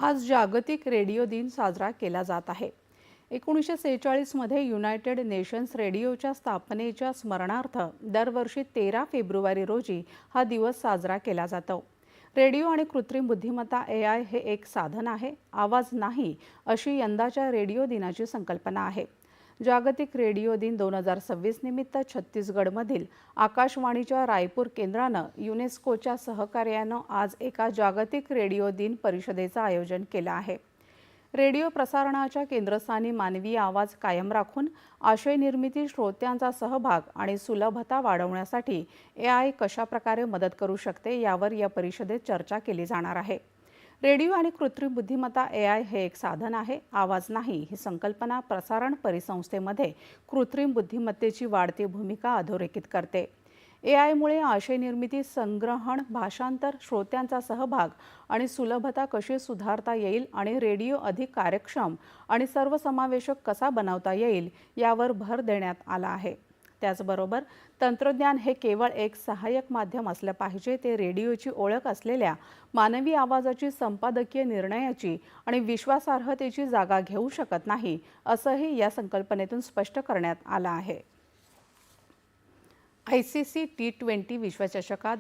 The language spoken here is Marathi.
आज जागतिक रेडिओ दिन साजरा केला जात आहे। 1946 मध्ये युनायटेड नेशन्स रेडिओच्या स्थापनेच्या स्मरणार्थ दरवर्षी 13 फेब्रुवारी रोजी हा दिवस साजरा केला जातो। रेडिओ आणि कृत्रिम बुद्धिमत्ता AI हे एक साधन आहे, आवाज नाही, अशी यंदाच्या रेडिओ दिनाची संकल्पना आहे। जागतिक रेडिओ दिन 2026 निमित्त छत्तीसगडमधील आकाशवाणीच्या रायपूर केंद्रानं युनेस्कोच्या सहकार्यानं आज एका जागतिक रेडिओ दिन परिषदेचं आयोजन केलं आहे। रेडिओ प्रसारणाच्या केंद्रस्थानी मानवी आवाज कायम राखून आशय निर्मिती, श्रोत्यांचा सहभाग आणि सुलभता वाढवण्यासाठी AI कशाप्रकारे मदत करू शकते यावर या परिषदेत चर्चा केली जाणार आहे। रेडिओ आणि कृत्रिम बुद्धिमत्ता AI हे एक साधन आहे, आवाज नाही, ही संकल्पना प्रसारण परिसंस्थेमध्ये कृत्रिम बुद्धिमत्तेची वाढती भूमिका अधोरेखित करते। AI मुळे आशय निर्मिती, संग्रहण, भाषांतर, श्रोत्यांचा सहभाग आणि सुलभता कशी सुधारता येईल आणि रेडिओ अधिक कार्यक्षम आणि सर्वसमावेशक कसा बनवता येईल यावर भर देण्यात आला आहे। त्याचबरोबर तंत्रज्ञान हे केवळ एक सहाय्यक माध्यम असलं पाहिजे, ते रेडिओची ओळख असलेल्या मानवी आवाजाची, संपादकीय निर्णयाची आणि विश्वासार्हतेची जागा घेऊ शकत नाही, असंही या संकल्पनेतून स्पष्ट करण्यात आलं आहे। ICC T20 विश्वचषकात